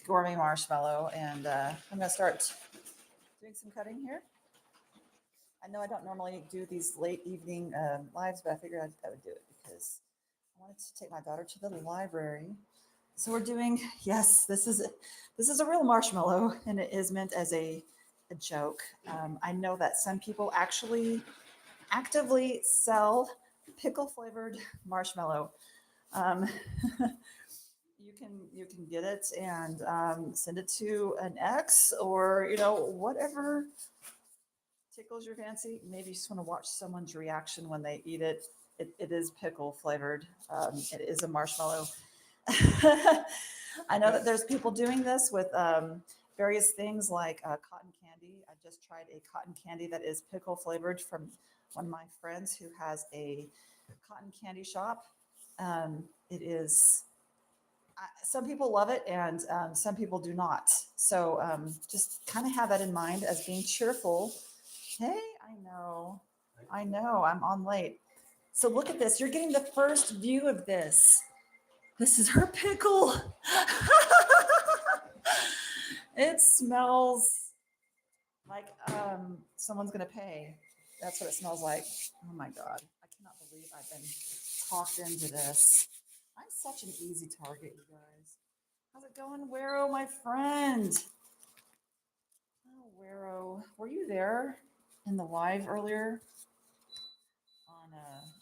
gourmet marshmallow, and I'm gonna start doing some cutting here. I know I don't normally do these late evening lives, but I figured I would do it because I wanted to take my daughter to the library. So we're doing, yes, this is a real marshmallow, and it is meant as a joke. I know that some people actually actively sell pickle flavored marshmallow. Um, you can get it and send it to an ex, or whatever tickles your fancy. Maybe you just want to watch someone's reaction when they eat it. It is pickle flavored. It is a marshmallow. I know that there's people doing this with various things like cotton candy. I just tried a cotton candy that is pickle flavored from one of my friends who has a cotton candy shop. It is, some people love it, and some people do not. So just kind of have that in mind as being cheerful. Hey, I know, I'm on late. So look at this. You're getting the first view of this. This is her pickle. It smells like someone's gonna pay. That's what it smells like. Oh my God. I cannot believe I've been talked into this. I'm such an easy target, you guys. How's it going, Wero, my friend? Oh, Wero, were you there in the live earlier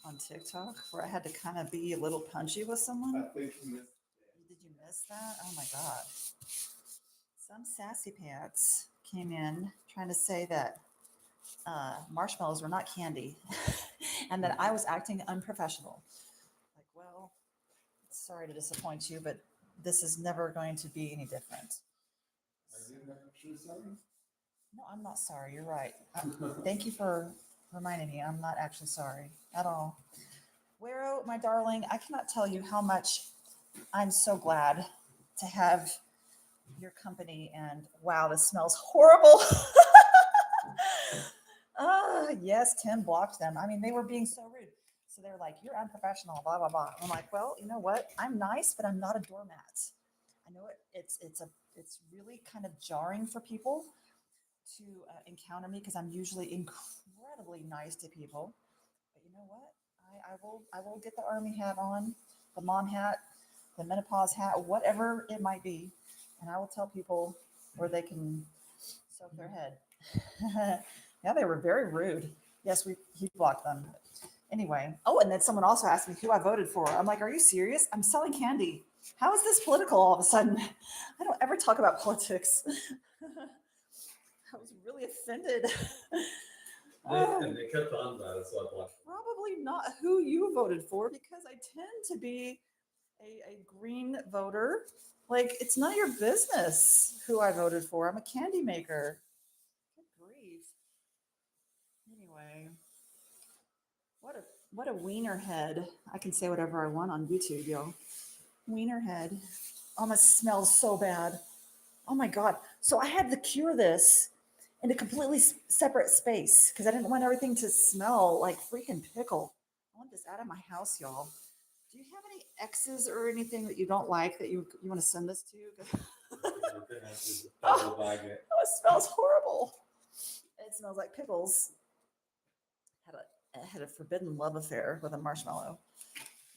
on TikTok where I had to kind of be a little punchy with someone? I think you missed it. Did you miss that? Oh my God. Some sassy pants came in trying to say that marshmallows were not candy and that I was acting unprofessional. Like, well, sorry to disappoint you, but this is never going to be any different. Are you actually sorry? No, I'm not sorry. You're right. Thank you for reminding me. I'm not actually sorry at all. Wero, my darling, I cannot tell you how much I'm so glad to have your company. And wow, this smells horrible. Yes, Tim blocked them. I mean, they were being so rude. So they're like, "You're unprofessional," blah blah blah. I'm like, well, you know what? I'm nice, but I'm not a doormat. I know it's really kind of jarring for people to encounter me because I'm usually incredibly nice to people. But you know what? I will get the army hat on, the mom hat, the menopause hat, whatever it might be, and I will tell people where they can soak their head. Yeah, they were very rude. Yes, he blocked them. Anyway, oh, and then someone also asked me who I voted for. I'm like, are you serious? I'm selling candy. How is this political all of a sudden? I don't ever talk about politics. I was really offended. And they kept on about it, so I blocked. Probably not who you voted for because I tend to be a green voter. Like, it's none of your business who I voted for. I'm a candy maker. Good grief. Anyway, what a what a wiener head. I can say whatever I want on YouTube, y'all. Wiener head. Almost smells so bad. Oh my God. So I had to cure this in a completely separate space because I didn't want everything to smell like freaking pickle. I want this out of my house, y'all. Do you have any exes or anything that you don't like that you want to send this to? You're gonna have to double bag it. Oh, it smells horrible. It smells like pickles. Had a forbidden love affair with a marshmallow.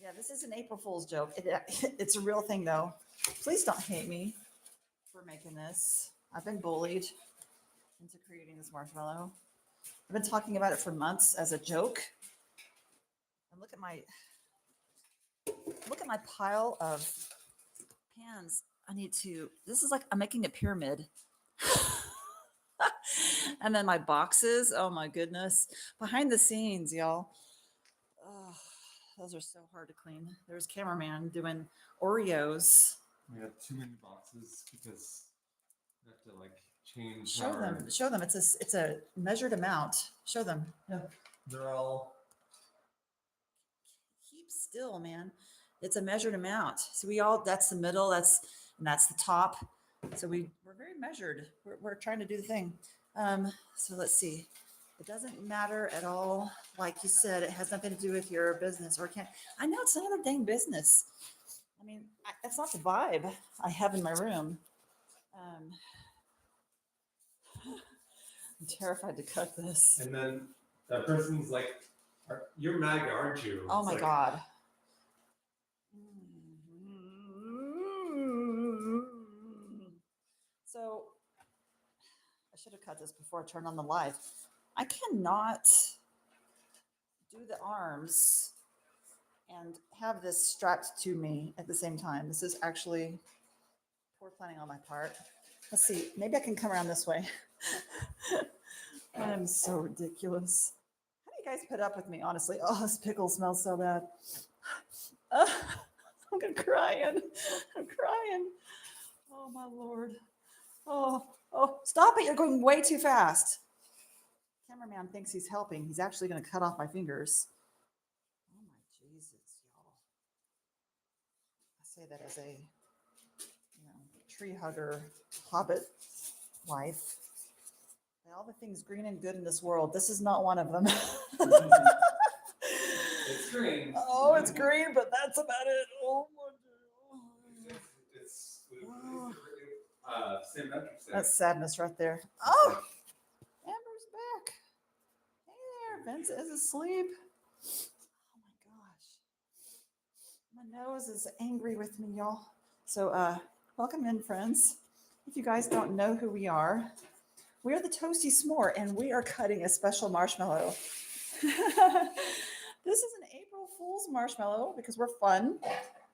Yeah, this is an April Fool's joke. It's a real thing, though. Please don't hate me for making this. I've been bullied into creating this marshmallow. I've been talking about it for months as a joke. And look at my pile of pans. I need to. This is like I'm making a pyramid. And then my boxes. Oh my goodness. Behind the scenes, y'all. Oh, those are so hard to clean. There's cameraman doing Oreos. We have too many boxes because we have to like change. Show them. Show them. It's a measured amount. Show them. Yeah, they're all. Keep still, man. It's a measured amount. So that's the middle. That's the top. So we're very measured. We're trying to do the thing. So let's see. It doesn't matter at all. Like you said, it has nothing to do with your business or can't. I know it's not a dang business. I mean, that's not the vibe I have in my room. Um, I'm terrified to cut this. And then that person's like, "You're MAGA, aren't you?" Oh It's my like, God. So I should have cut this before I turned on the live. I cannot do the arms and have this strapped to me at the same time. This is actually poor planning on my part. Let's see, maybe I can come around this way. I'm so ridiculous. How do you guys put up with me, honestly? Oh, this pickle smells so bad. I'm crying. I'm crying. Oh, my Lord. Oh, stop it. You're going way too fast. Cameraman thinks he's helping. He's actually going to cut off my fingers. Oh, my Jesus, y'all. I say that as a tree hugger, hobbit wife. By all the things green and good in this world, this is not one of them. it's green. Oh, it's green, but that's about it. Oh my God. It's same metric. That's sadness right there. Oh, Amber's back. Hey there, Vince is asleep. Oh my gosh. My nose is angry with me, y'all. So, welcome in, friends. If you guys don't know who we are the Toasty S'more, and we are cutting a special marshmallow. This is an April Fool's marshmallow because we're fun.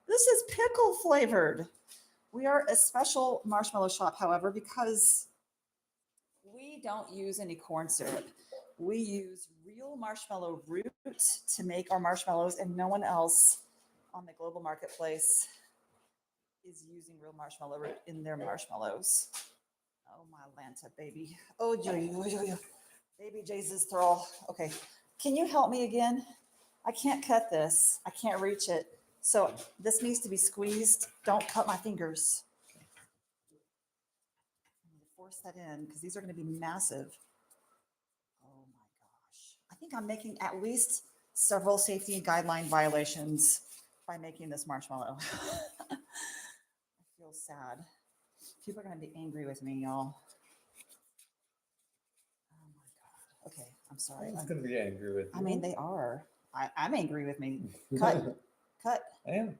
This is pickle flavored. We are a special marshmallow shop, however, because we don't use any corn syrup. We use real marshmallow root to make our marshmallows, and no one else on the global marketplace is using real marshmallow root in their marshmallows. Oh, my Lanta, baby. Oh, joy. Baby Jesus thrall. Okay. Can you help me again? I can't cut this. I can't reach it. So this needs to be squeezed. Don't cut my fingers. I need to force that in because these are going to be massive. Oh, my gosh. I think I'm making at least several safety guideline violations by making this marshmallow. I feel sad. People are going to be angry with me, y'all. Oh my God. Okay, I'm sorry. I'm going to be angry with you. I mean, they are. I'm angry with me. Cut. Cut. I am.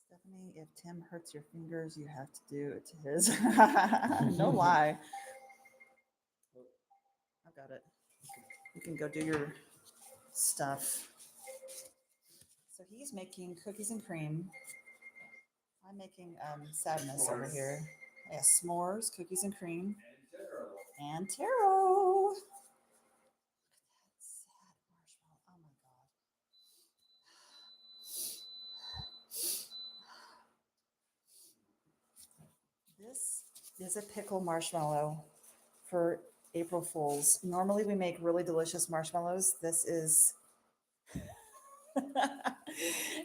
Stephanie, if Tim hurts your fingers, you have to do it to his. No lie. I've got it. You can go do your stuff. So he's making cookies and cream. I'm making sadness over here. Yeah, s'mores, cookies and cream, and taro. Look at that sad marshmallow. Oh my God. This is a pickle marshmallow for April Fools. Normally we make really delicious marshmallows. This is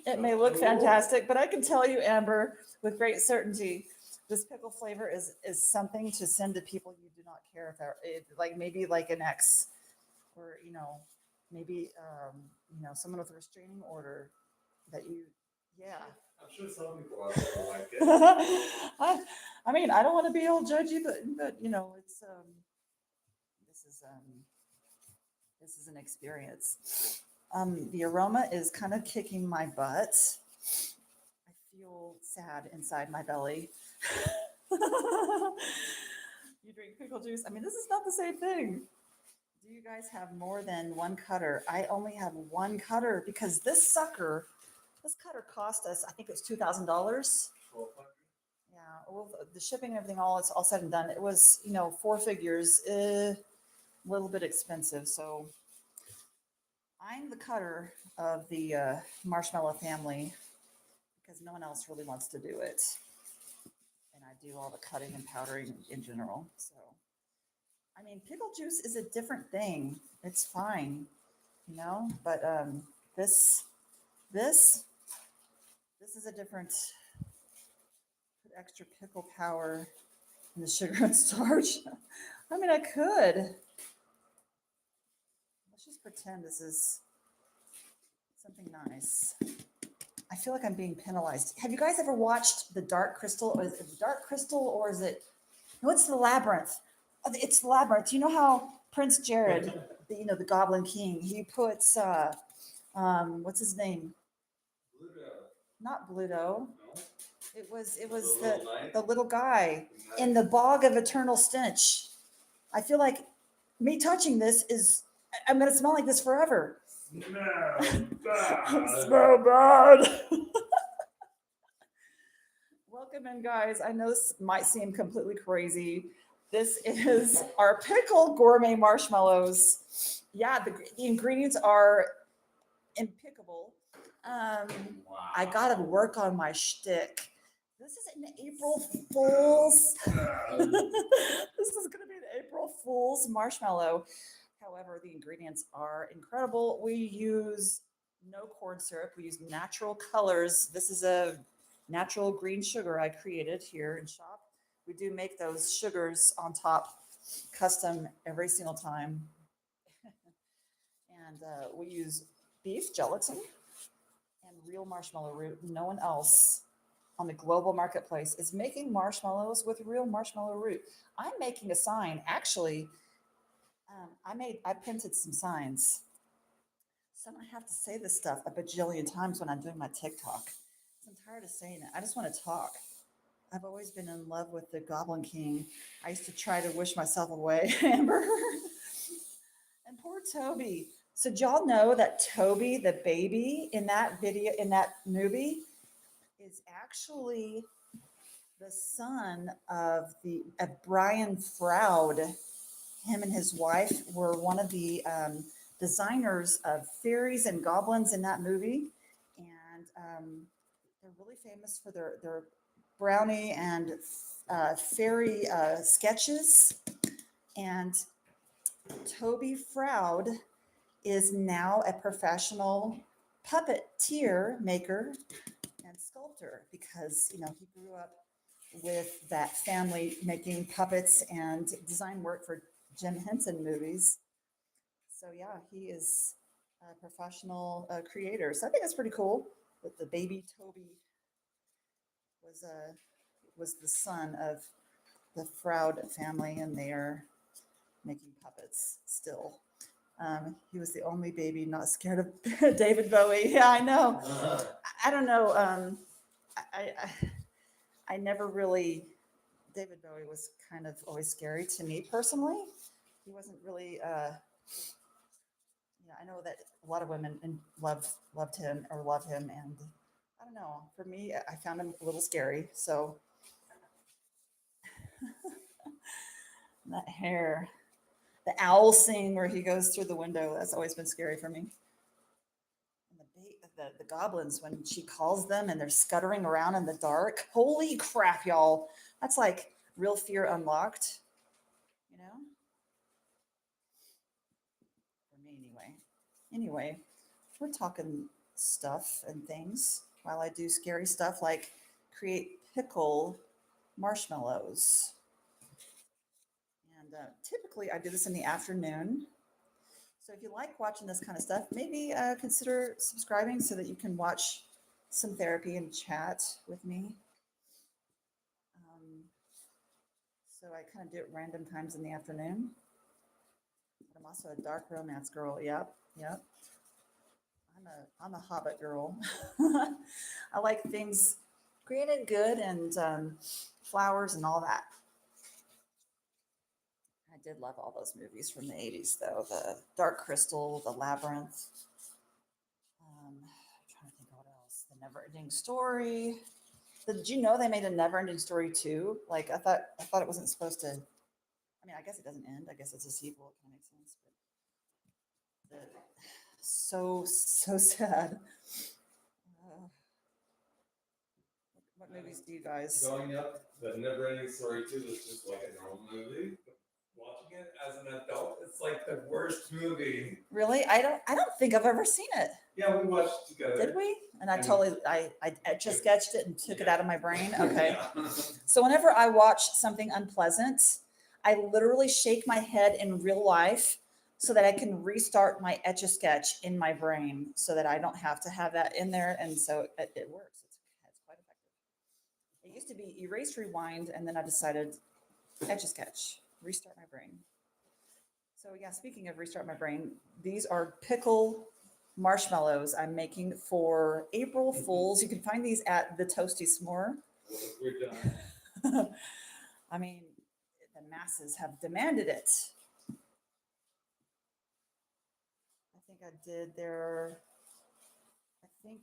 it may look fantastic, but I can tell you, Amber, with great certainty, this pickle flavor is something to send to people you do not care if they're like maybe like an ex, or maybe someone with a restraining order that you, yeah. I'm sure some people out there like it. I mean, I don't want to be all judgy, but it's this is an experience. The aroma is kind of kicking my butt. I feel sad inside my belly. You drink pickle juice. I mean, this is not the same thing. Do you guys have more than one cutter? I only have one cutter because this cutter cost us, I think it was $2,000. Yeah, well, the shipping and everything, it's all said and done. It was, 4 figures, a little bit expensive. So I'm the cutter of the marshmallow family because no one else really wants to do it. And I do all the cutting and powdering in general. So, I mean, pickle juice is a different thing. It's fine, but this is a different, put extra pickle power in the sugar and starch. I mean, I could. Let's just pretend this is something nice. I feel like I'm being penalized. Have you guys ever watched The Dark Crystal? Or is it The Dark Crystal or is it? No, it's The Labyrinth. It's The Labyrinth. You know how Prince Jared, the Goblin King, he puts what's his name? Pluto. Not Bluto. No? It was The little knight? the little guy The in knight? the bog of eternal stench. I feel like me touching this is I'm gonna smell like this forever. Smell bad. Smell bad. Welcome in, guys. I know this might seem completely crazy. This is our pickle gourmet marshmallows. Yeah, the ingredients are impeccable. Um, Wow. I gotta work on my shtick. This is an April Fool's. This is gonna be an April Fool's marshmallow. However, the ingredients are incredible. We use no corn syrup. We use natural colors. This is a natural green sugar I created here in shop. We do make those sugars on top custom every single time. And we use beef gelatin and real marshmallow root. No one else on the global marketplace is making marshmallows with real marshmallow root. I'm making a sign. Actually, I printed some signs. So I have to say this stuff a bajillion times when I'm doing my TikTok. I'm tired of saying it. I just want to talk. I've always been in love with the Goblin King. I used to try to wish myself away, Amber. And poor Toby. So did y'all know that Toby, the baby in that video, in that movie, is actually the son of Brian Froud. Him and his wife were one of the designers of fairies and goblins in that movie, and they're really famous for their brownie and fairy sketches. And Toby Froud is now a professional puppeteer maker and sculptor because he grew up with that family making puppets and design work for Jim Henson movies. So yeah, he is a professional creator. So I think that's pretty cool that the baby Toby was was the son of the Froud family, and they are making puppets still. He was the only baby not scared of David Bowie. Yeah, I know. I don't know. I never really. David Bowie was kind of always scary to me personally. He wasn't really. I know that a lot of women loved him or love him, and I don't know. For me, I found him a little scary. So that hair, the owl scene where he goes through the window, that's always been scary for me. And the goblins when she calls them and they're scuttering around in the dark. Holy crap, y'all! That's like real fear unlocked. You know. For me, anyway. Anyway, we're talking stuff and things while I do scary stuff like create pickle marshmallows. And typically I do this in the afternoon. So if you like watching this kind of stuff, maybe consider subscribing so that you can watch some therapy and chat with me. So I kind of do it random times in the afternoon. But I'm also a dark romance girl. Yep, yep. I'm a Hobbit girl. I like things created good and flowers and all that. I did love all those movies from the 80s, though. The Dark Crystal, The Labyrinth. I'm trying to think of what else. The Never Ending Story. Did you know they made a Never Ending Story too? Like I thought it wasn't supposed to. I mean, I guess it doesn't end. I guess it's a sequel. It kind of makes sense. But so sad. Uh, what movies do you guys? Growing up, the Never Ending Story 2 was just like a normal movie. Watching it as an adult, it's like the worst movie. Really? I don't think I've ever seen it. Yeah, we watched together. Did we? And I And- totally I just sketched it and took it out of my brain. Okay. Yeah. So whenever I watch something unpleasant, I literally shake my head in real life so that I can restart my Etch a Sketch in my brain so that I don't have to have that in there. And so it works. It's quite effective. It used to be erase, rewind, and then I decided Etch a Sketch, restart my brain. So, yeah, speaking of restart my brain, these are pickle marshmallows I'm making for April Fools. You can find these at the Toasty S'more. What have we done? I mean, the masses have demanded it. I think I did their. I think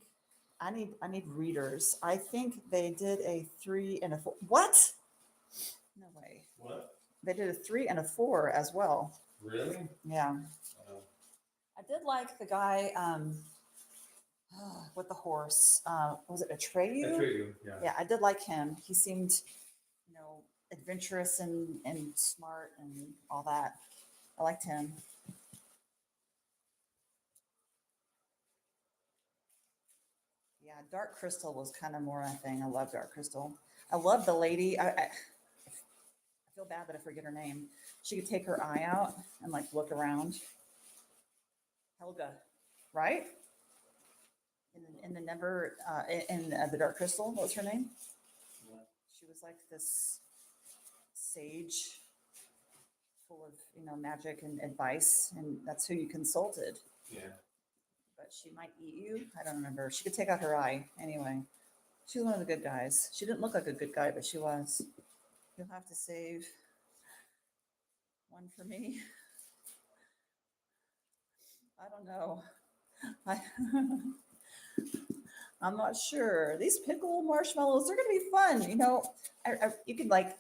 I need readers. I think they did a 3 and a 4. What? No way. What? They did a 3 and a 4 as well. Really? Yeah. Oh. I did like the guy with the horse. Was it Atreyu? Atreyu, yeah. Yeah, I did like him. He seemed, adventurous and smart and all that. I liked him. Yeah, Dark Crystal was kind of more my thing. I love Dark Crystal. I love the lady. I feel bad that I forget her name. She could take her eye out and like look around. Helga, right? In the number in the Dark Crystal, what was her name? Yeah. She was like this sage, full of magic and advice, and that's who you consulted. Yeah. But she might eat you. I don't remember. She could take out her eye anyway. She's one of the good guys. She didn't look like a good guy, but she was. You'll have to save one for me. I don't know. I I'm not sure. These pickle marshmallows, they're going to be fun. You could like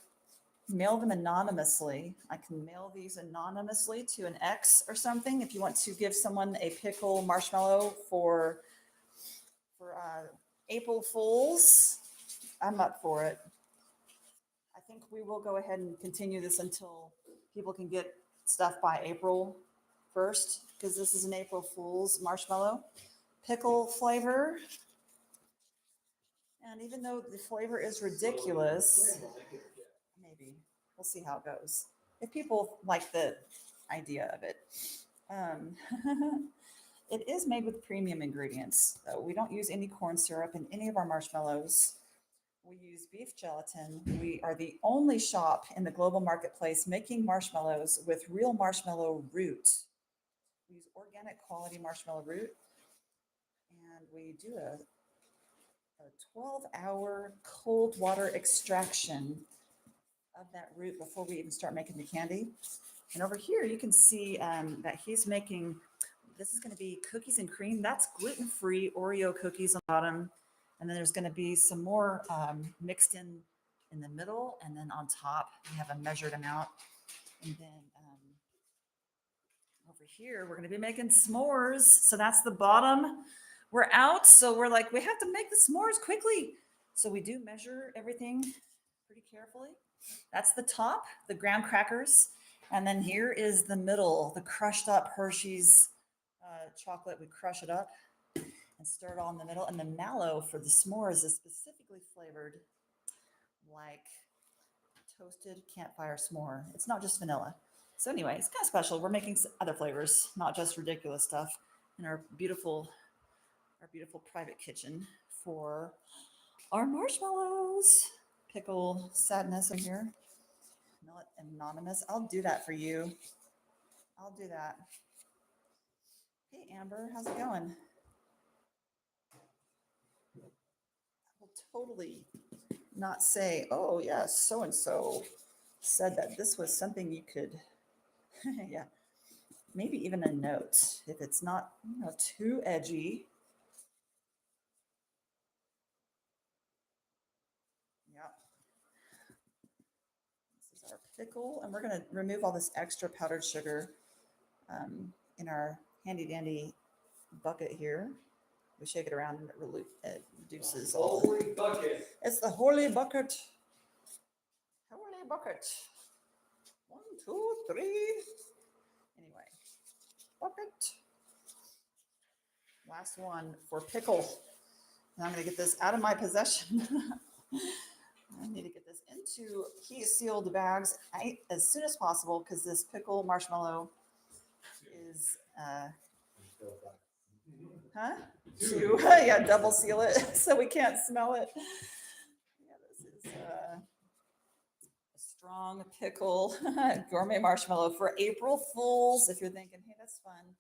mail them anonymously. I can mail these anonymously to an ex or something. If you want to give someone a pickle marshmallow for April Fools, I'm up for it. I think we will go ahead and continue this until people can get stuff by April 1st, because this is an April Fool's marshmallow. Pickle flavor. And even though the flavor is ridiculous, maybe we'll see how it goes. If people like the idea of it. It is made with premium ingredients, though. We don't use any corn syrup in any of our marshmallows. We use beef gelatin. We are the only shop in the global marketplace making marshmallows with real marshmallow root. We use organic quality marshmallow root, and we do a 12-hour cold water extraction of that root before we even start making the candy. And over here, you can see that he's making, this is going to be cookies and cream. That's gluten-free Oreo cookies on the bottom. And then there's going to be some more mixed in the middle. And then on top, we have a measured amount. And then over here, we're going to be making s'mores. So that's the bottom. We're out. So we're like, we have to make the s'mores quickly. So we do measure everything pretty carefully. That's the top, the graham crackers. And then here is the middle, the crushed up Hershey's chocolate. We crush it up and stir it all in the middle. And the mallow for the s'mores is specifically flavored like toasted campfire s'more. It's not just vanilla. So anyway, it's kind of special. We're making other flavors, not just ridiculous stuff, in our beautiful private kitchen for our marshmallows. Pickle sadness over here. Not anonymous. I'll do that for you. I'll do that. Hey, Amber, how's it going? I will totally not say, oh, yes, so and so said that this was something you could, yeah, maybe even a note if it's not too edgy. Yep. This is our pickle, and we're going to remove all this extra powdered sugar in our handy dandy bucket here. We shake it around and it reduces all. Holy bucket. It's the holy bucket. Holy bucket. 1, 2, 3. Anyway, bucket. Last one for pickle. Now I'm going to get this out of my possession. I need to get this into heat sealed bags as soon as possible because this pickle marshmallow is, huh? To, yeah, double seal it so we can't smell it. Yeah, this is a strong pickle gourmet marshmallow for April Fools. If you're thinking, hey, that's fun,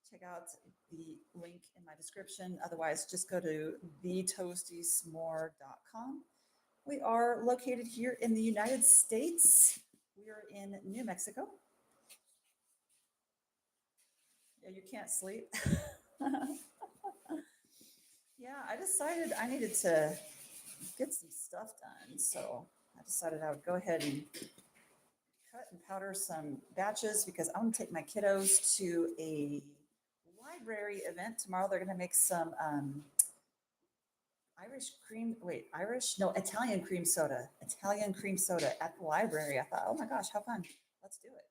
check out the link in my description. Otherwise, just go to thetoastysmore.com. We are located here in the United States. We are in New Mexico. Yeah, you can't sleep. Yeah, I decided I needed to get some stuff done. So I decided I would go ahead and cut and powder some batches because I'm going to take my kiddos to a library event tomorrow. They're going to make some Italian cream soda. Italian cream soda at the library. I thought, oh my gosh, how fun. Let's do it.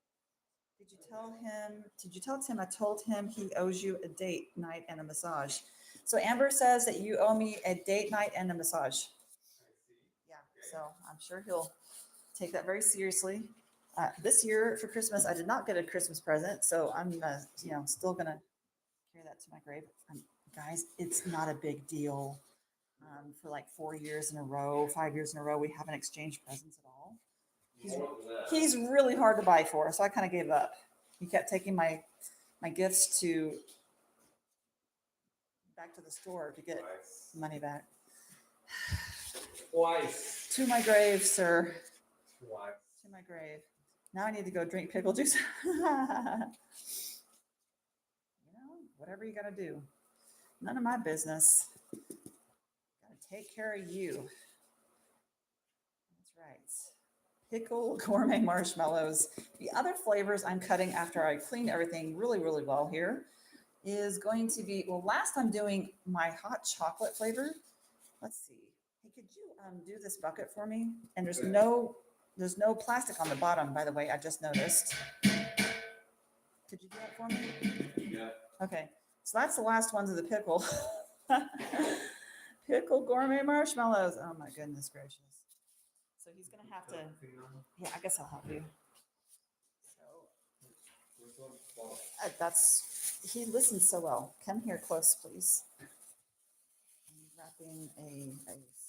Did you tell Tim I told him he owes you a date night and a massage? So Amber says that you owe me a date night and a massage. Yeah, so I'm sure he'll take that very seriously. This year for Christmas, I did not get a Christmas present, so I'm still gonna carry that to my grave. Guys, it's not a big deal. For like 4 years in a row, 5 years in a row, we haven't exchanged presents at all. He's really hard to buy for, so I kind of gave up. He kept taking my gifts back to the store to get money back. Twice. To my grave, sir. Twice. To my grave. Now I need to go drink pickle juice. Whatever you got to do. None of my business. Got to take care of you. That's right. Pickle gourmet marshmallows. The other flavors I'm cutting after I clean everything really, really well here is going to be, last I'm doing my hot chocolate flavor. Let's see. Hey, could you do this bucket for me? And there's no plastic on the bottom, by the way. I just noticed. Could you do that for me? Yeah. Okay. So that's the last ones of the pickle. Pickle gourmet marshmallows. Oh my goodness gracious. So he's going to have to, yeah, I guess I'll help you. So he listens so well. Come here close, please. I'm wrapping a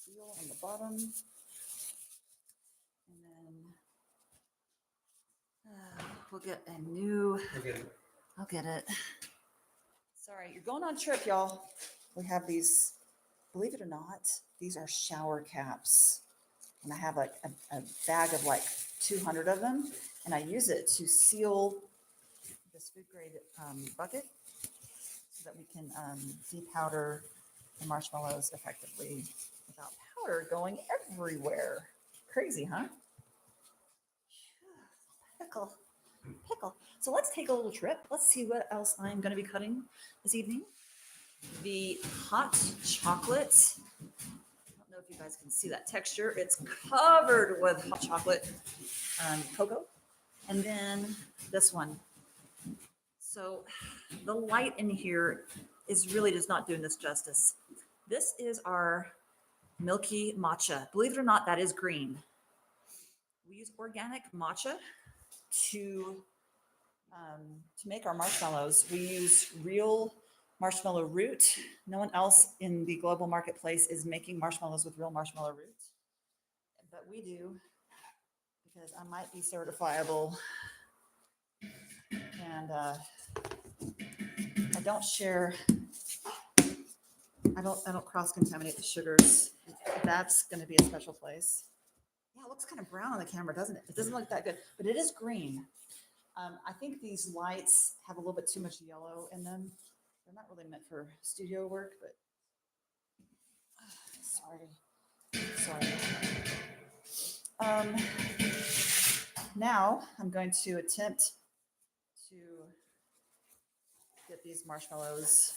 seal on the bottom. And then we'll get a new, I'll get it. Sorry, you're going on a trip, y'all. We have these, believe it or not, these are shower caps. And I have like a bag of like 200 of them. And I use it to seal this food grade bucket so that we can depowder the marshmallows effectively without powder going everywhere. Crazy, huh? Pickle. So let's take a little trip. Let's see what else I'm going to be cutting this evening. The hot chocolate. I don't know if you guys can see that texture. It's covered with hot chocolate cocoa. And then this one. So the light in here is really just not doing this justice. This is our milky matcha. Believe it or not, that is green. We use organic matcha to make our marshmallows. We use real marshmallow root. No one else in the global marketplace is making marshmallows with real marshmallow root, but we do because I might be certifiable, and I don't share. I don't cross-contaminate the sugars. That's going to be a special place. Yeah, it looks kind of brown on the camera, doesn't it? It doesn't look that good, but it is green. I think these lights have a little bit too much yellow in them. They're not really meant for studio work, but sorry. Now I'm going to attempt to get these marshmallows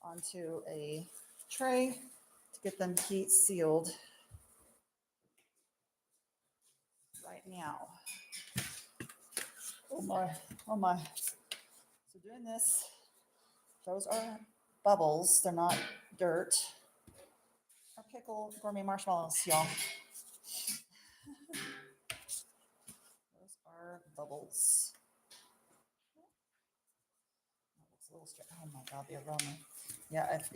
onto a tray to get them heat sealed right now. Oh my. So doing this, those are bubbles. They're not dirt. Our pickle gourmet marshmallows, y'all. Those are bubbles. little straight. Oh my God, the aroma. Yeah, if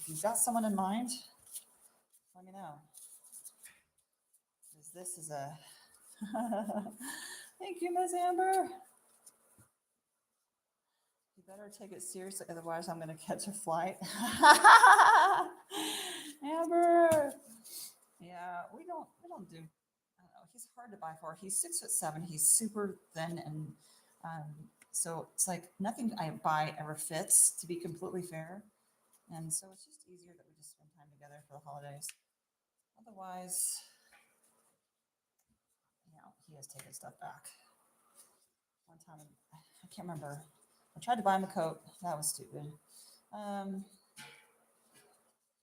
you've got someone in mind, let me know. Because this is a. Thank you, Miss Amber. You better take it seriously, otherwise I'm going to catch a flight. Amber. Yeah, we don't do. I don't know. He's hard to buy for. He's 6'7". He's super thin, and so it's like nothing I buy ever fits. To be completely fair, and so it's just easier that we just spend time together for the holidays. Otherwise, he has taken stuff back. One time, I can't remember. I tried to buy him a coat. That was stupid.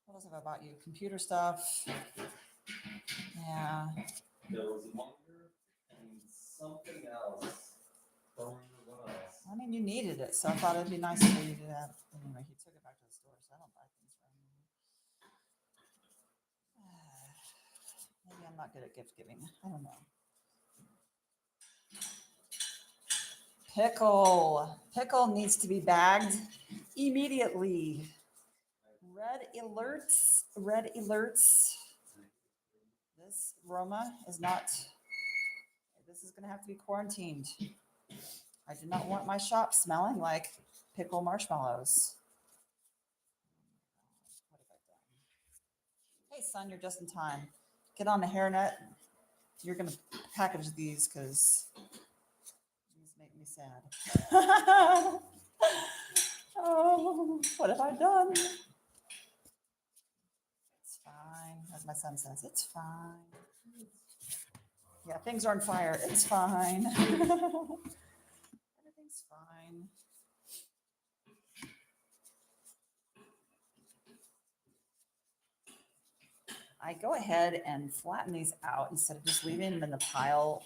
What else have I bought you? Computer stuff. Yeah. There was a monitor and something else. Don't remember what else. I mean, you needed it, so I thought it'd be nice for you to have. Anyway, he took it back to the store, so I don't buy things for him. Maybe I'm not good at gift giving. I don't know. Pickle needs to be bagged immediately. Red alerts. This Roma is not. This is going to have to be quarantined. I do not want my shop smelling like pickle marshmallows. What have I done? Hey, son, you're just in time. Get on the hairnet. You're going to package these because these make me sad. Oh, what have I done? It's fine. As my son says, it's fine. Yeah, things are on fire. It's fine. Everything's fine. I go ahead and flatten these out instead of just leaving them in the pile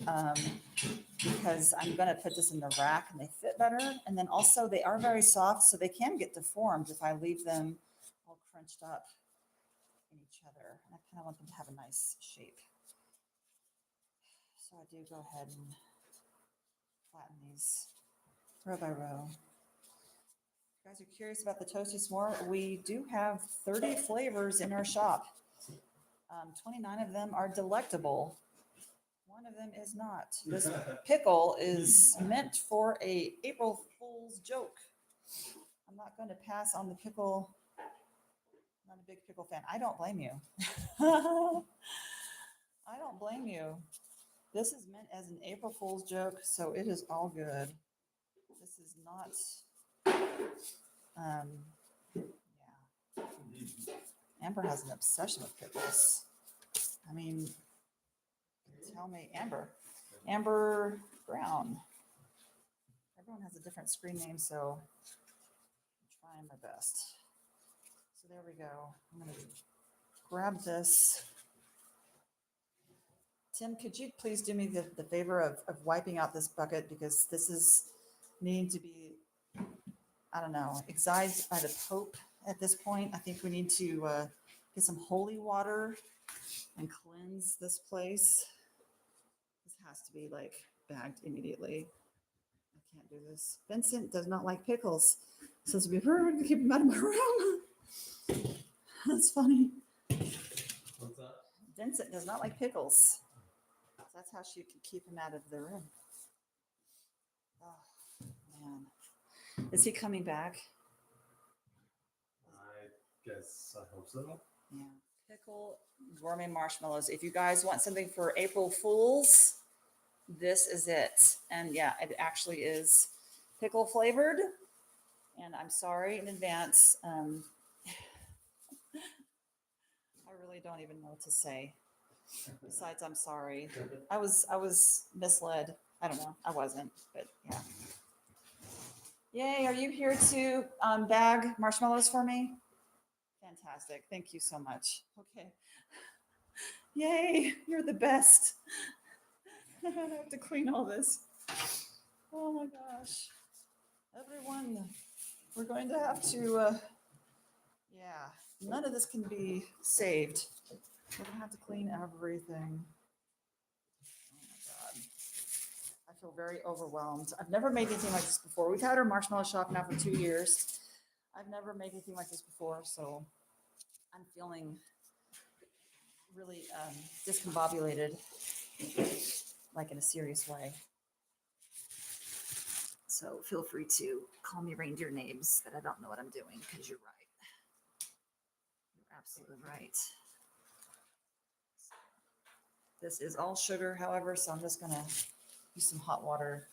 because I'm going to put this in the rack and they fit better. And then also they are very soft, so they can get deformed if I leave them all crunched up in each other. And I kind of want them to have a nice shape. So I do go ahead and flatten these row by row. If you guys are curious about the toasty s'more, we do have 30 flavors in our shop. 29 of them are delectable. One of them is not. This pickle is meant for a April Fool's joke. I'm not going to pass on the pickle. I'm not a big pickle fan. I don't blame you. I don't blame you. This is meant as an April Fool's joke, so it is all good. This is not, yeah. Amber has an obsession with pickles. I mean, tell me, Amber Brown. Everyone has a different screen name, so I'm trying my best. So there we go. I'm going to grab this. Tim, could you please do me the favor of wiping out this bucket, because this is needing to be, I don't know, excised by the Pope at this point. I think we need to get some holy water and cleanse this place. This has to be like bagged immediately. I can't do this. Vincent does not like pickles. So it's be to keep him out of my room. That's funny. What's that? Vincent does not like pickles. That's how she can keep him out of the room. Oh, man. Is he coming back? I guess I hope so. Yeah. Pickle gourmet marshmallows. If you guys want something for April Fools, this is it. And yeah, it actually is pickle flavored. And I'm sorry in advance. I really don't even know what to say. Besides, I'm sorry. I was misled. I don't know. I wasn't, but yeah. Yay! Are you here to bag marshmallows for me? Fantastic. Thank you so much. Okay. Yay! You're the best. I have to clean all this. Oh my gosh. Everyone, we're going to have to. Yeah. None of this can be saved. We're gonna have to clean everything. Oh my God. I feel very overwhelmed. I've never made anything like this before. We've had our marshmallow shop now for 2 years. I've never made anything like this before, so I'm feeling really discombobulated, like in a serious way. So feel free to call me reindeer names that I don't know what I'm doing, because you're right. You're absolutely right. This is all sugar, however, so I'm just gonna use some hot water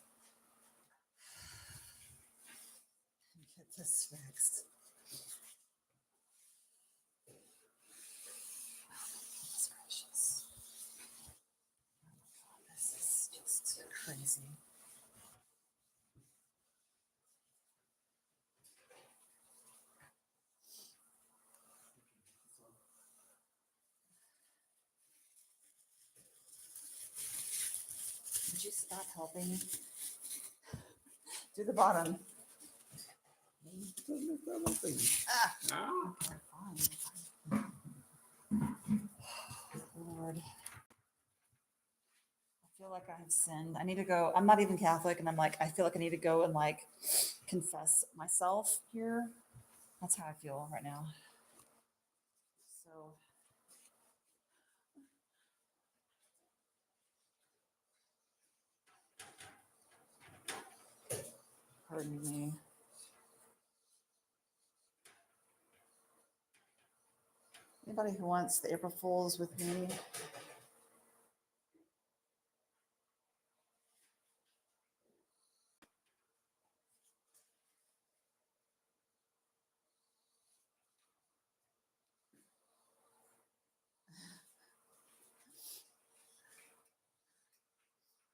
and get this fixed. Goodness gracious. This is just crazy. Would you stop helping? Do the bottom. Ah, Ah. okay, fine. Lord. I feel like I have sinned. I need to go. I'm not even Catholic, and I'm like, I feel like I need to go and like confess myself here. That's how I feel right now. So, pardon me. Anybody who wants the April Fools with me?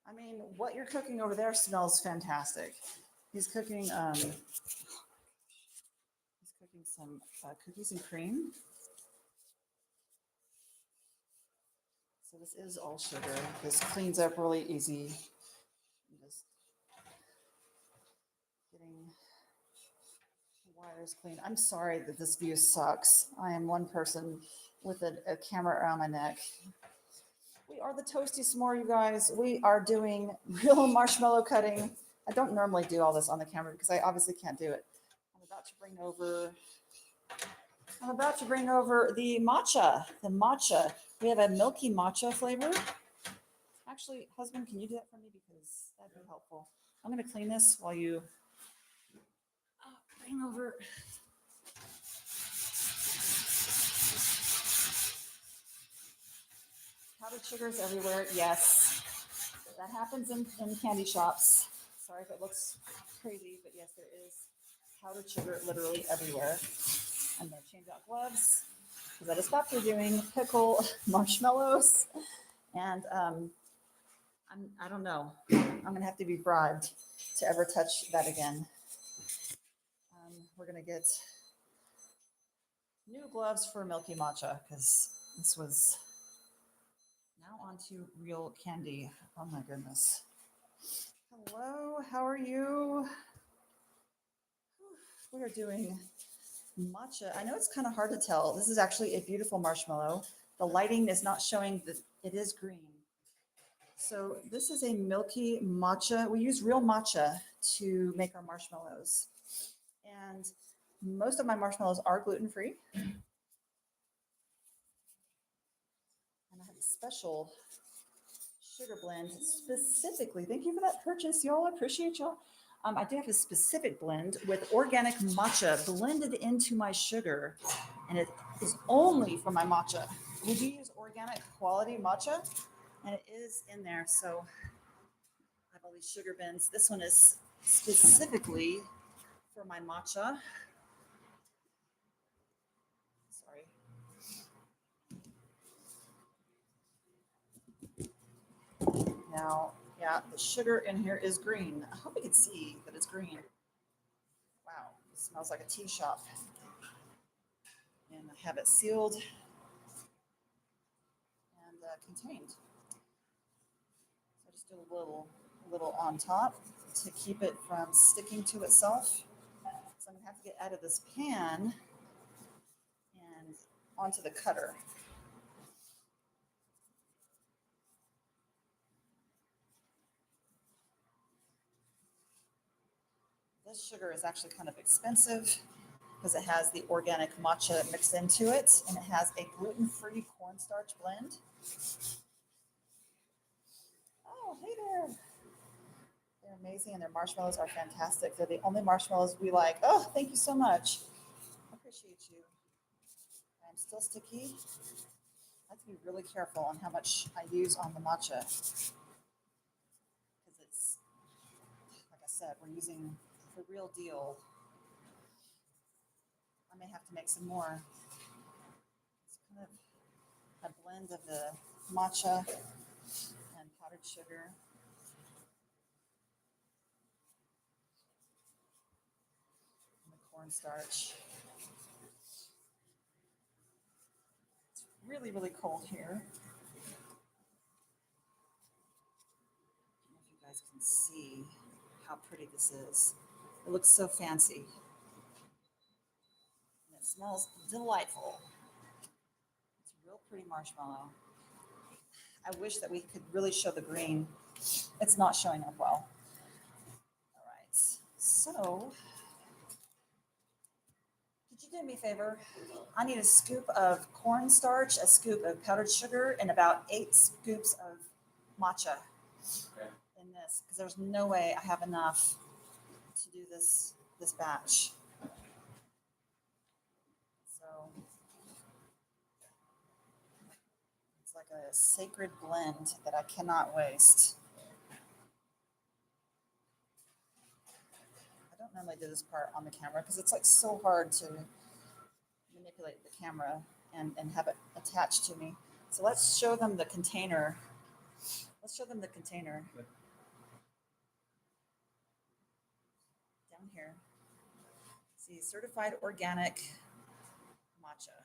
I mean, what you're cooking over there smells fantastic. He's cooking some cookies and cream. So this is all sugar. This cleans up really easy. I'm just getting the wires clean. I'm sorry that this view sucks. I am one person with a camera around my neck. We are the Toasty S'more, you guys. We are doing real marshmallow cutting. I don't normally do all this on the camera because I obviously can't do it. I'm about to bring over the matcha. The matcha. We have a milky matcha flavor. Actually, husband, can you do that for me? Because that'd be helpful. I'm going to clean this while you bring over. Powdered sugars everywhere. Yes, that happens in candy shops. Sorry if it looks crazy, but yes, there is powdered sugar literally everywhere. I'm going to change out gloves because I just stopped for doing pickle marshmallows. And I don't know. I'm going to have to be bribed to ever touch that again. We're going to get new gloves for milky matcha because this was now onto real candy. Oh my goodness. Hello, how are you? We are doing matcha. I know it's kind of hard to tell. This is actually a beautiful marshmallow. The lighting is not showing that it is green. So this is a milky matcha. We use real matcha to make our marshmallows. And most of my marshmallows are gluten-free. And I have a special sugar blend specifically. Thank you for that purchase, y'all. I appreciate y'all. I do have a specific blend with organic matcha blended into my sugar, and it is only for my matcha. We do use organic quality matcha, and it is in there. So I have all these sugar bins. This one is specifically for my matcha. Sorry. Now, yeah, the sugar in here is green. I hope you can see that it's green. Wow, it smells like a tea shop. And I have it sealed and contained. So I just do a little on top to keep it from sticking to itself. So I'm gonna have to get out of this pan and onto the cutter. This sugar is actually kind of expensive. because it has the organic matcha mixed into it, and it has a gluten-free cornstarch blend. Oh, hey there. They're amazing, and their marshmallows are fantastic. They're the only marshmallows we like. Oh, thank you so much. I appreciate you. I'm still sticky. I have to be really careful on how much I use on the matcha because it's, like I said, we're using the real deal. I may have to make some more. It's kind of a blend of the matcha and powdered sugar. And the cornstarch. It's really, really cold here. I don't know if you guys can see how pretty this is. It looks so fancy. And it smells delightful. It's a real pretty marshmallow. I wish that we could really show the green. It's not showing up well. All right. So, could you do me a favor? I need a scoop of cornstarch, a scoop of powdered sugar, and about 8 scoops of matcha in this, because there's no way I have enough to do this batch. So it's like a sacred blend that I cannot waste. I don't normally do this part on the camera because it's like so hard to manipulate the camera and have it attached to me. So let's show them the container. Let's show them the container. Down here. See, certified organic matcha.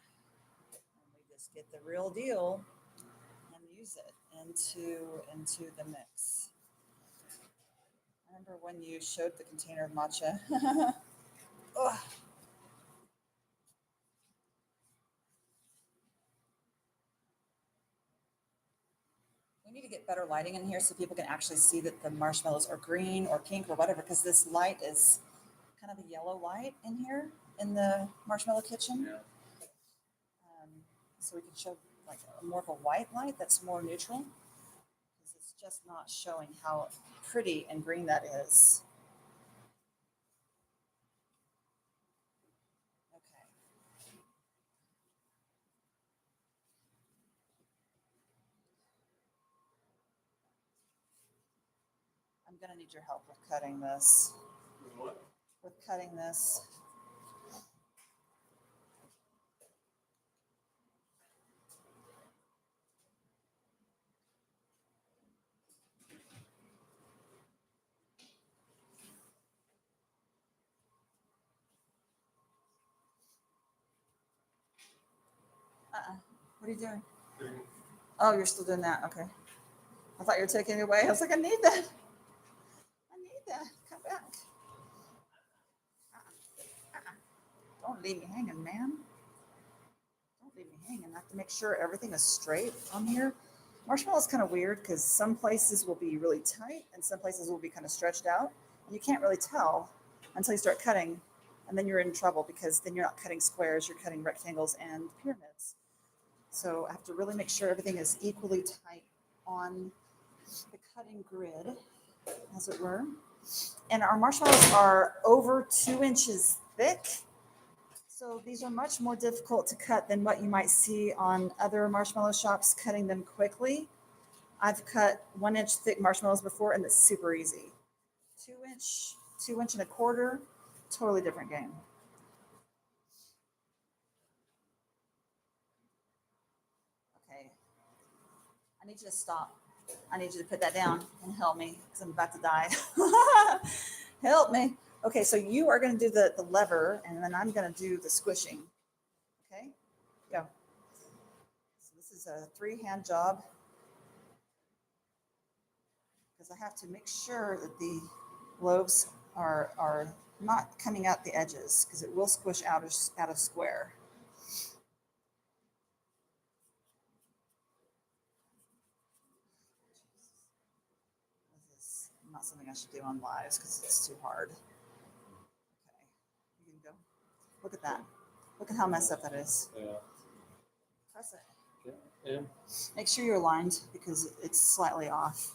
And we just get the real deal and use it into the mix. I remember when you showed the container of matcha. Ugh. We need to get better lighting in here so people can actually see that the marshmallows are green or pink or whatever, because this light is kind of a yellow light in here in the marshmallow kitchen. Yeah. So we can show like more of a white light that's more neutral, because it's just not showing how pretty and green that is. Okay. I'm gonna need your help with cutting this. With what? With cutting this. What are you doing? Oh, you're still doing that. Okay. I thought you were taking it away. I was like, I need that. I need that. Come back. Don't leave me hanging, man. Don't leave me hanging. I have to make sure everything is straight on here. Marshmallow is kind of weird because some places will be really tight and some places will be kind of stretched out. And you can't really tell until you start cutting. And then you're in trouble because then you're not cutting squares, you're cutting rectangles and pyramids. So I have to really make sure everything is equally tight on the cutting grid, as it were. And our marshmallows are over 2 inches thick. So these are much more difficult to cut than what you might see on other marshmallow shops cutting them quickly. I've cut 1 inch thick marshmallows before and it's super easy. 2 inch and a quarter, totally different game. Okay. I need you to stop. I need you to put that down and help me because I'm about to die. Help me. Okay, so you are going to do the lever and then I'm going to do the squishing. Okay, go. So this is a 3-hand job because I have to make sure that the loaves are not coming out the edges because it will squish out of square. This is not something I should do on lives because it's too hard. Okay, you can go. Look at that. Look at how messed up that is. Yeah. Press it. Yeah. Make sure you're aligned because it's slightly off.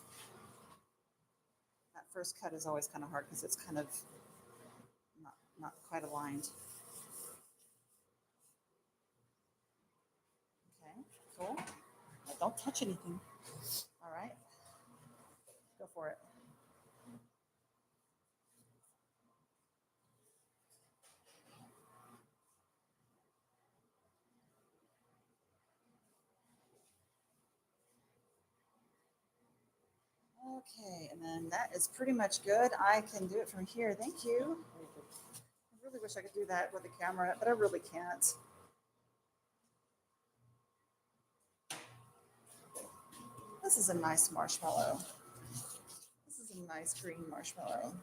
That first cut is always kind of hard because it's kind of not quite aligned. Okay, cool. Don't touch anything. All right, go for it. Okay, and then that is pretty much good. I can do it from here. Thank you. I really wish I could do that with the camera, but I really can't. This is a nice marshmallow. This is a nice green marshmallow.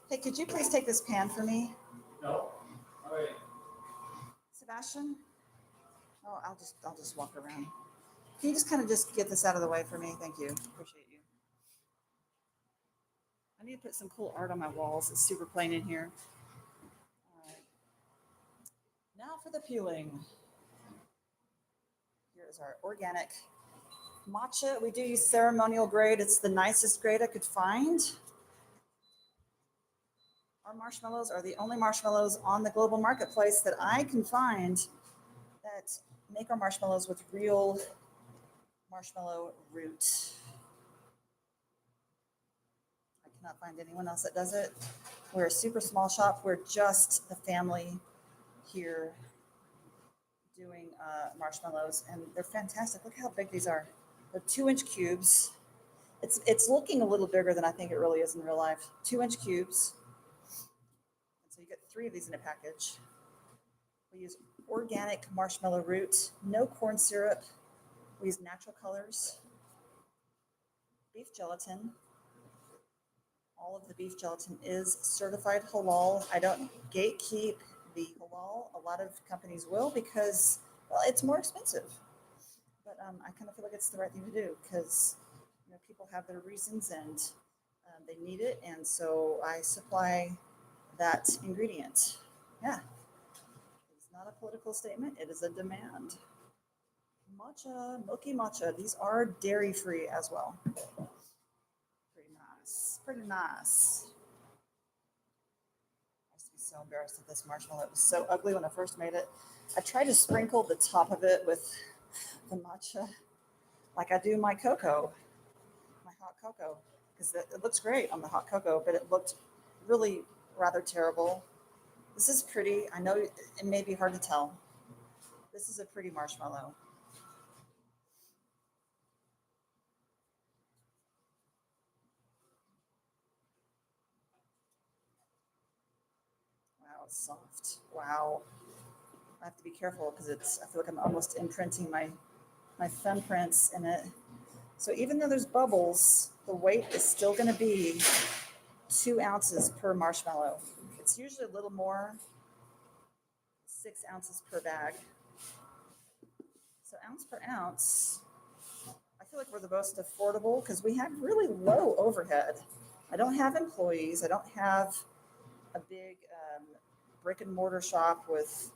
Hey, could you please take this pan for me, No. All right. Sebastian? Oh, I'll just walk around. Can you just kind of just get this out of the way for me? Thank you. Appreciate you. I need to put some cool art on my walls. It's super plain in here. All right. Now for the peeling. Here is our organic matcha. We do use ceremonial grade. It's the nicest grade I could find. Our marshmallows are the only marshmallows on the global marketplace that I can find that make our marshmallows with real marshmallow root. I cannot find anyone else that does it. We're a super small shop. We're just the family here doing marshmallows, and they're fantastic. Look how big these are. They're 2-inch cubes. It's looking a little bigger than I think it really is in real life. 2-inch cubes. And so you get 3 of these in a package. We use organic marshmallow root, no corn syrup. We use natural colors, beef gelatin. All of the beef gelatin is certified halal. I don't gatekeep the halal. A lot of companies will because, well, it's more expensive. But I kind of feel like it's the right thing to do because people have their reasons and they need it, and so I supply that ingredient. Yeah, it's not a political statement. It is a demand. Matcha, milky matcha. These are dairy-free as well. Pretty nice. Pretty nice. I used to be so embarrassed of this marshmallow. It was so ugly when I first made it. I tried to sprinkle the top of it with the matcha like I do my cocoa, my hot cocoa, because it looks great on the hot cocoa, but it looked really rather terrible. This is pretty. I know it may be hard to tell. This is a pretty marshmallow. Wow, it's soft. Wow. I have to be careful because I feel like I'm almost imprinting my thumbprints in it. So even though there's bubbles, the weight is still going to be 2 ounces per marshmallow. It's usually a little more, 6 ounces per bag. So ounce per ounce, I feel like we're the most affordable because we have really low overhead. I don't have employees. I don't have a big brick and mortar shop with,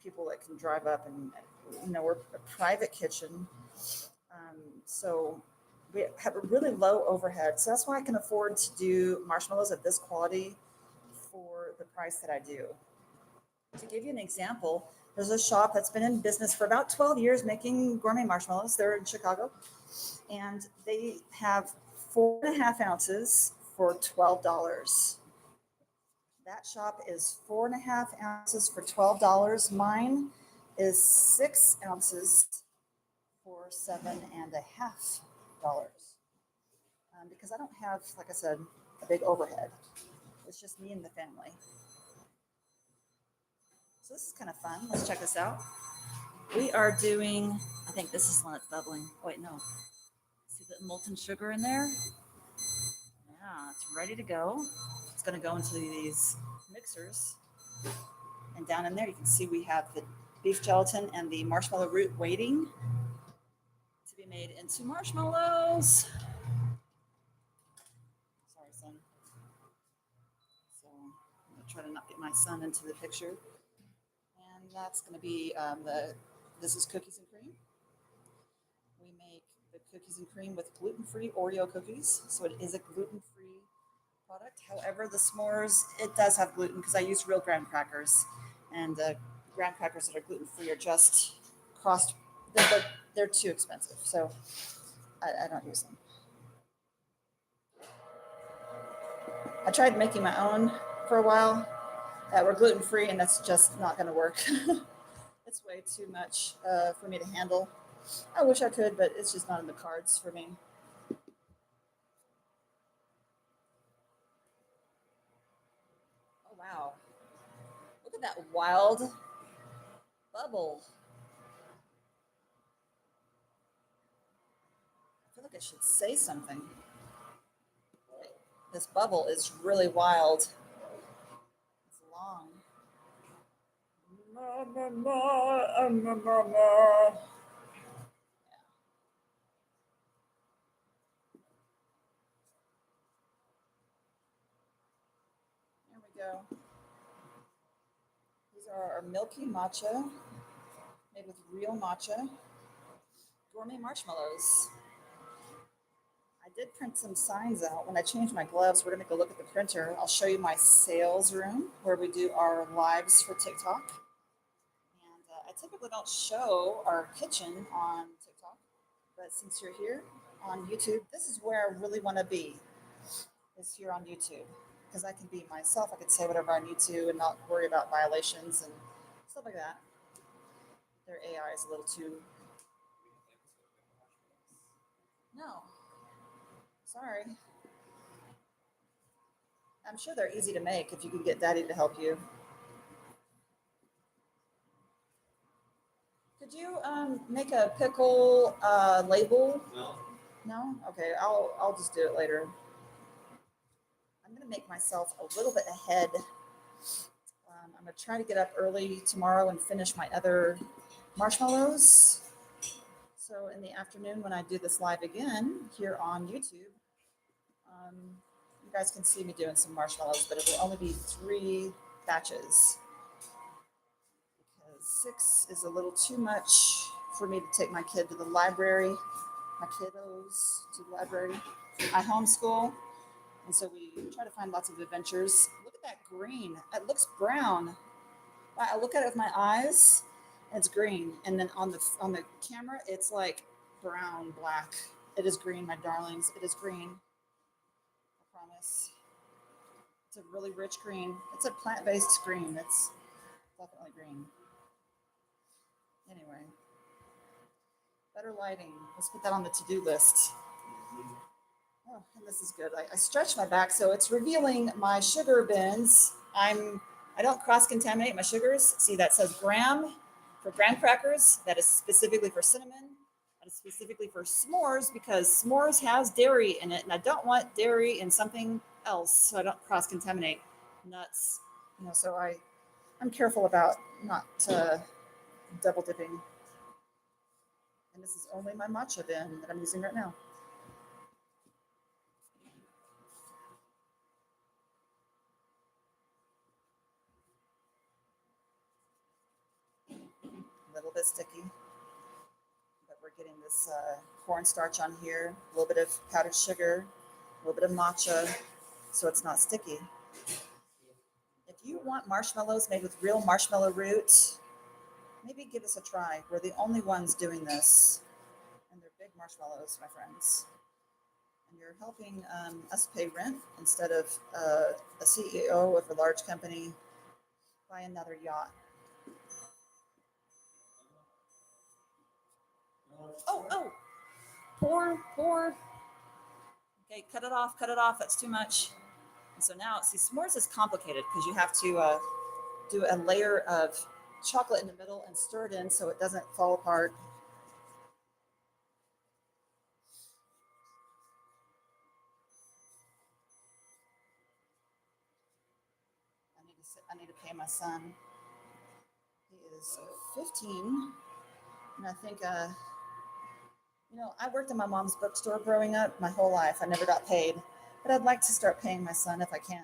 people that can drive up and, we're a private kitchen. So we have a really low overhead. So that's why I can afford to do marshmallows of this quality for the price that I do. To give you an example, there's a shop that's been in business for about 12 years making gourmet marshmallows. They're in Chicago, and they have 4.5 ounces for $12. That shop is 4.5 ounces for $12. Mine is 6 ounces for $7.50. Because I don't have, like I said, a big overhead. It's just me and the family. So this is kind of fun. Let's check this out. We are doing, I think this is when it's bubbling. Oh, wait, no. See the molten sugar in there? Yeah, it's ready to go. It's going to go into these mixers. And down in there, you can see we have the beef gelatin and the marshmallow root waiting to be be made into marshmallows. Sorry, son. So I'm gonna try to not get my son into the picture. And that's gonna be this is cookies and cream. We make the cookies and cream with gluten-free Oreo cookies. So it is a gluten-free product. However, the s'mores, it does have gluten because I use real graham crackers. And the graham crackers that are gluten-free are just cost, they're too expensive. So I don't use them. I tried making my own for a while that were gluten free, and that's just not going to work. It's way too much for me to handle. I wish I could, but it's just not in the cards for me. Oh, wow. Look at that wild bubble. I feel like I should say something. This bubble is really wild. It's long. There we go. These are our milky matcha, made with real matcha, gourmet marshmallows. I did print some signs out. When I change my gloves, we're gonna go look at the printer. I'll show you my sales room where we do our lives for TikTok. And I typically don't show our kitchen on TikTok, but since you're here on YouTube, this is where I really want to be, is here on YouTube. Because I can be myself, I can say whatever I need to and not worry about violations and stuff like that. Their AI is a little too. No, sorry. I'm sure they're easy to make if you can get Daddy to help you. Could you make a pickle label? No. No? Okay, I'll just do it later. I'm gonna make myself a little bit ahead. I'm gonna try to get up early tomorrow and finish my other marshmallows. So in the afternoon, when I do this live again here on YouTube, um, you guys can see me doing some marshmallows, but it will only be 3 batches because 6 is a little too much for me to take my kid to the library, my kiddos to the library. I homeschool, and so we try to find lots of adventures. Look at that green. It looks brown. I look at it with my eyes, and it's green. And then on the camera, it's like brown, black. It is green, my darlings. It is green. I promise. It's a really rich green. It's a plant-based green. It's definitely green. Anyway, better lighting. Let's put that on the to-do list. Oh, and this is good. I stretch my back so it's revealing my sugar bins. I don't cross-contaminate my sugars. See, that says graham for graham crackers. That is specifically for cinnamon. That is specifically for s'mores because s'mores has dairy in it, and I don't want dairy in something else, so I don't cross-contaminate nuts. So I'm careful about not double dipping. And this is only my matcha bin that I'm using right now. A little bit sticky, but we're getting this cornstarch on here, a little bit of powdered sugar, a little bit of matcha, so it's not sticky. If you want marshmallows made with real marshmallow root, maybe give us a try. We're the only ones doing this, and they're big marshmallows, my friends. And you're helping us pay rent instead of a CEO of a large company buy another yacht. Oh, pour. Okay, cut it off. That's too much. And so now, see, s'mores is complicated because you have to do a layer of chocolate in the middle and stir it in so it doesn't fall apart. I need to pay my son. He is 15, and I think You know, I worked in my mom's bookstore growing up my whole life. I never got paid, but I'd like to start paying my son if I can.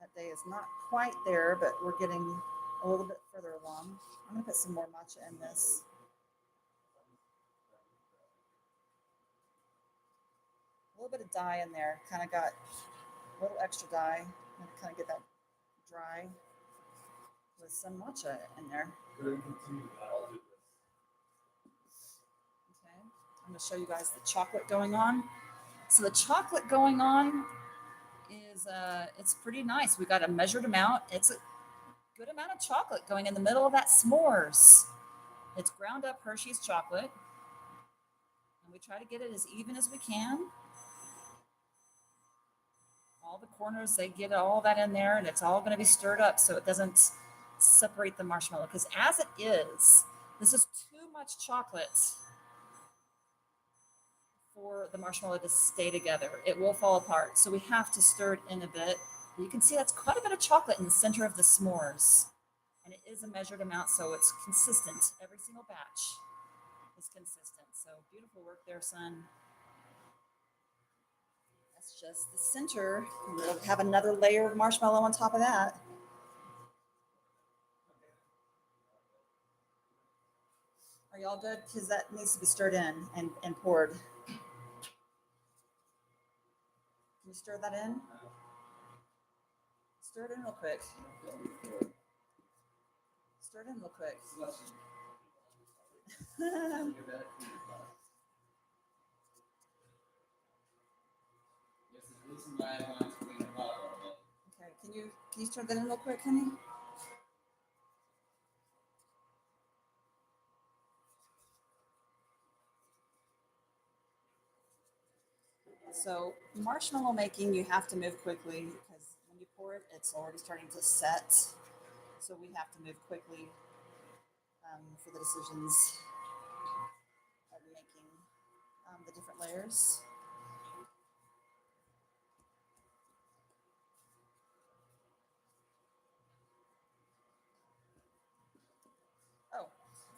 That day is not quite there, but we're getting a little bit further along. I'm going to put some more matcha in this. A little bit of dye in there. Kind of got a little extra dye. I'm going to kind of get that dry with some matcha in there. We're going to continue that. I'll do this. Okay. I'm going to show you guys the chocolate going on. So the chocolate going on is it's pretty nice. We got a measured amount. It's a good amount of chocolate going in the middle of that s'mores. It's ground up Hershey's chocolate, and we try to get it as even as we can. All the corners, they get all that in there, and it's all going to be stirred up so it doesn't separate the marshmallow. Because as it is, this is too much chocolate for the marshmallow to stay together. It will fall apart. So we have to stir it in a bit. You can see that's quite a bit of chocolate in the center of the s'mores. And it is a measured amount, so it's consistent. Every single batch is consistent. So beautiful work there, son. That's just the center. We'll have another layer of marshmallow on top of that. Are y'all good? Because that needs to be stirred in and poured. Can you stir that in? Stir it in real quick. Stir it in real quick. Okay, can you stir that in real quick, honey? So marshmallow making, you have to move quickly because when you pour it, it's already starting to set. So we have to move quickly for the decisions of making the different layers. Oh,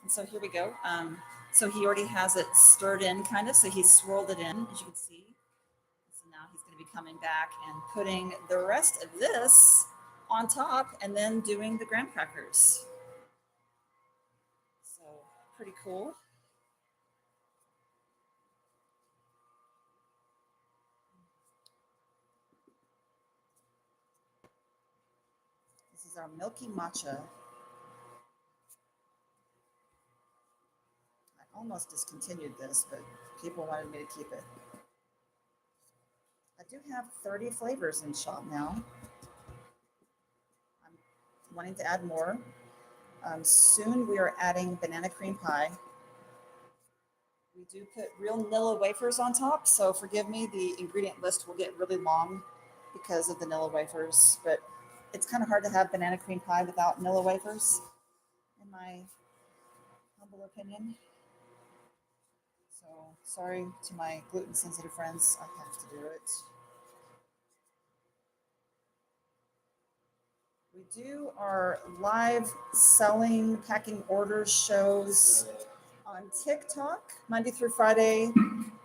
and so here we go. So he already has it stirred in kind of, so he's swirled it in, as you can see. So now he's going to be coming back and putting the rest of this on top and then doing the graham crackers. So pretty cool. This is our milky matcha. I almost discontinued this, but people wanted me to keep it. I do have 30 flavors in shop now. I'm wanting to add more. Soon we are adding banana cream pie. We do put real Nilla wafers on top, so forgive me, the ingredient list will get really long because of the Nilla wafers, but it's kind of hard to have banana cream pie without Nilla wafers, in my humble opinion. So sorry to my gluten sensitive friends, I have to do it. We do our live selling, packing orders shows on TikTok, Monday through Friday,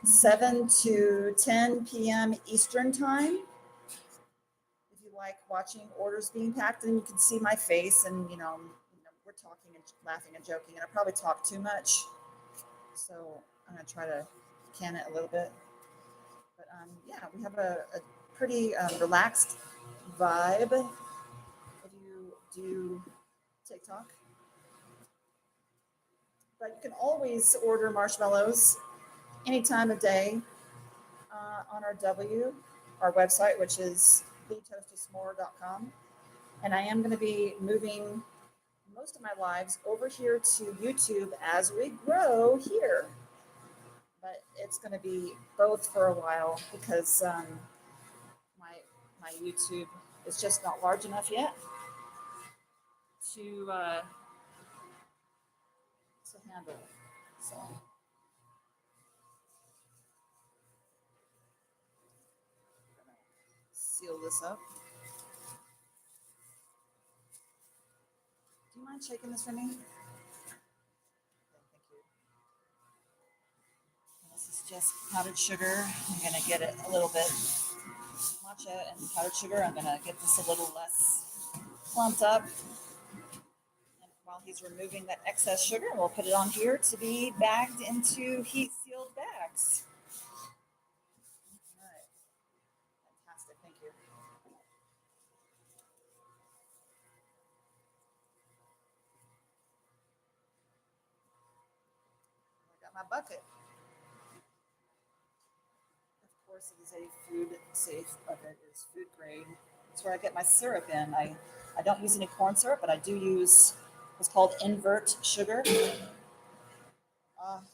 7 to 10 p.m. Eastern time. If you like watching orders being packed, then you can see my face and, we're talking and laughing and joking, and I probably talk too much. So I'm going to try to can it a little bit. But yeah, we have a pretty relaxed vibe if you do TikTok. But you can always order marshmallows any time of day on our website, which is thetoastysmore.com. And I am going to be moving most of my lives over here to YouTube as we grow here. But it's going to be both for a while because my YouTube is just not large enough yet to handle. So. Seal this up. Do you mind shaking this for me? Okay, thank you. just powdered sugar. I'm going to get it a little bit matcha and powdered sugar. I'm going to get this a little less clumped up. And while he's removing that excess sugar, we'll put it on here to be bagged into heat sealed bags. All right. Fantastic. Thank you. I got my bucket. Of course, it is a food safe bucket. It's food grade. It's where I get my syrup in. I don't use any corn syrup, but I do use what's called invert sugar.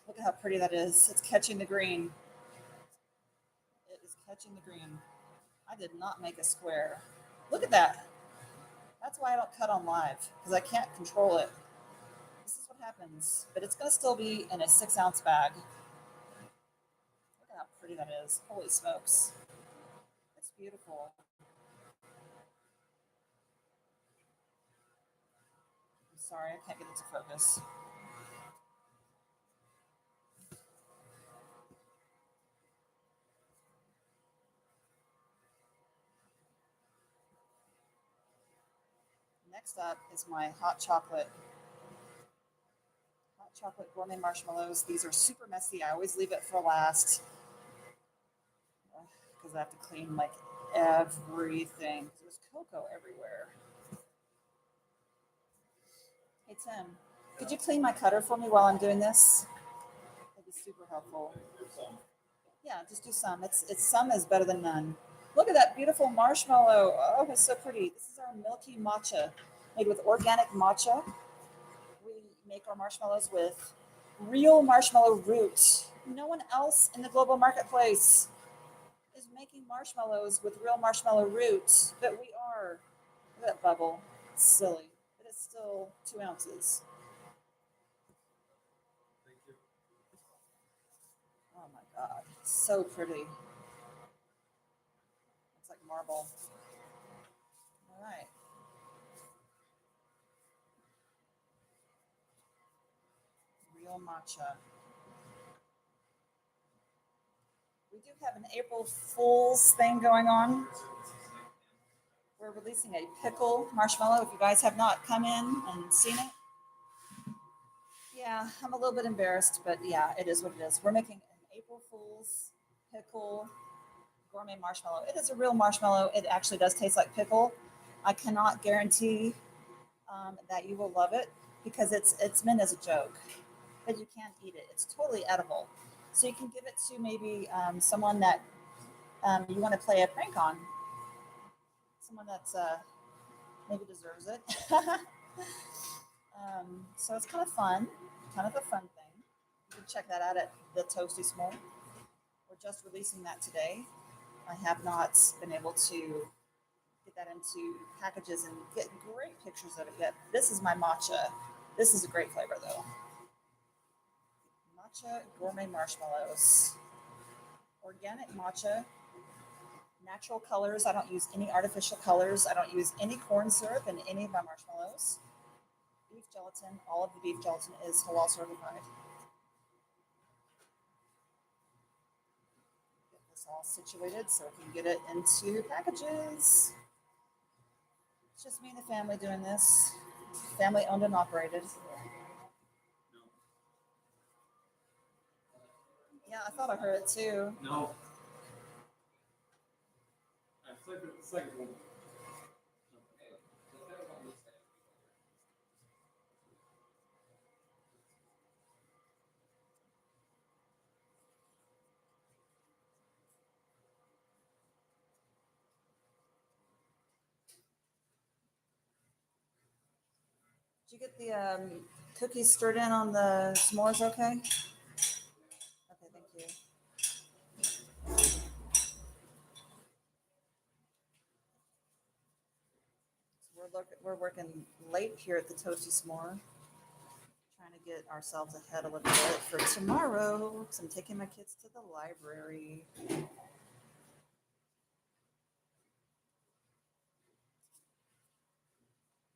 Look at how pretty that is. It's catching the green. It is catching the green. I did not make a square. Look at that. That's why I don't cut on live, because I can't control it. This is what happens. But it's going to still be in a 6-ounce bag. Look at how pretty that is. Holy smokes. It's beautiful. I'm sorry, I can't get it to focus. Next up is my hot chocolate gourmet marshmallows. These are super messy. I always leave it for last because I have to clean like everything. There's cocoa everywhere. Hey Tim, could you clean my cutter for me while I'm doing this? That'd be super helpful. Yeah, just do some. It's some is better than none. Look at that beautiful marshmallow. Oh, it's so pretty. This is our milky matcha made with organic matcha. We make our marshmallows with real marshmallow root. No one else in the global marketplace is making marshmallows with real marshmallow root, but we are. Look at that bubble. It's silly. It is still 2 ounces. Oh my God. So pretty. It's like marble. All right. Real matcha. We do have an April Fool's thing going on. We're releasing a pickle marshmallow. If you guys have not come in and seen it, yeah, I'm a little bit embarrassed, but yeah, it is what it is. We're making an April Fool's pickle gourmet marshmallow. It is a real marshmallow. It actually does taste like pickle. I cannot guarantee that you will love it because it's meant as a joke, but you can't eat it. It's totally edible. So you can give it to maybe someone that you want to play a prank on, someone that's maybe deserves it. So it's kind of fun, kind of a fun thing. You can check that out at the Toasty S'more. We're just releasing that today. I have not been able to get that into packages and get great pictures of it yet. This is my matcha. This is a great flavor though. Matcha gourmet marshmallows. Organic matcha, natural colors. I don't use any artificial colors. I don't use any corn syrup in any of my marshmallows. Beef gelatin. All of the beef gelatin is halal certified. Get this all situated so we can get it into packages. It's just me and the family doing this. Family owned and operated. Yeah, I thought I heard it too. No. It's like Did you get the cookies stirred in on the s'mores okay? Okay, thank you. We're working late here at the Toasty S'more, trying to get ourselves ahead a little bit for tomorrow because I'm taking my kids to the library.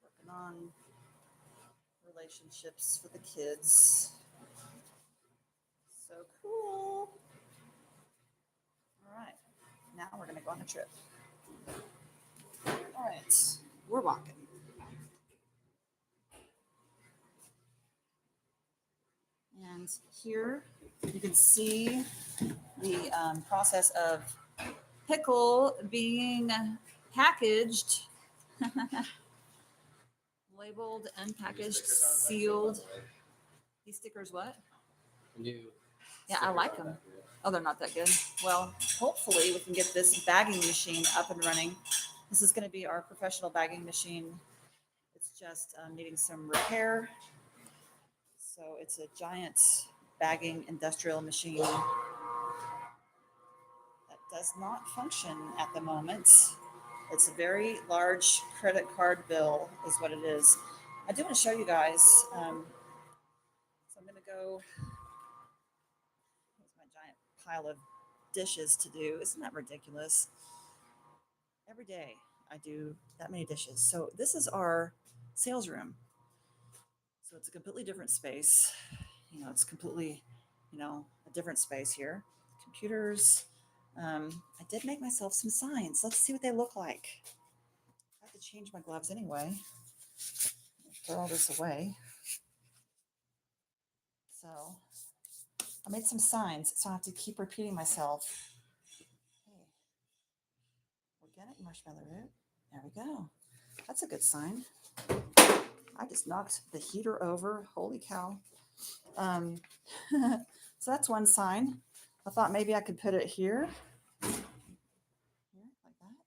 Working on relationships for the kids. So cool. going to go on a trip. All right, we're walking. And here you can see the process of pickle being packaged, labeled, unpackaged, sealed. These stickers, what? New. Yeah, I like them. Oh, they're not that good. Well, hopefully we can get this bagging machine up and running. This is going to be our professional bagging machine. It's just needing some repair. So it's a giant bagging industrial machine that does not function at the moment. It's a very large credit card bill is what it is. I do want to show you guys. So I'm going to go. Here's my giant pile of dishes to do. Isn't that ridiculous? Every day I do that many dishes. So this is our sales room. So it's a completely different space. It's completely, a different space here. Computers. I did make myself some signs. Let's see what they look like. I have to change my gloves anyway. Throw all this away. So I made some signs, so I have to keep repeating myself. Okay. Organic marshmallow root. There we go. That's a good sign. I just knocked the heater over. Holy cow. So that's one sign. I thought maybe I could put it here. Here, like that.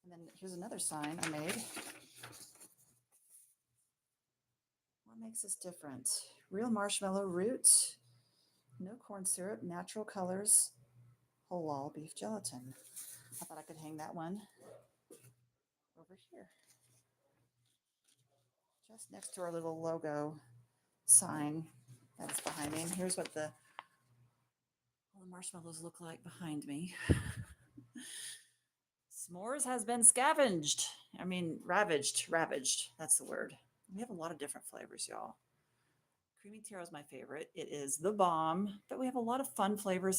And then here's another sign I made. What makes this different? Real marshmallow root, no corn syrup, natural colors, whole all beef gelatin. I thought I could hang that one over here. Just next to our little logo sign that's behind me. And here's what all the marshmallows look like behind me. S'mores has been scavenged. Ravaged. That's the word. We have a lot of different flavors, y'all. Creamy taro is my favorite. It is the bomb, but we have a lot of fun flavors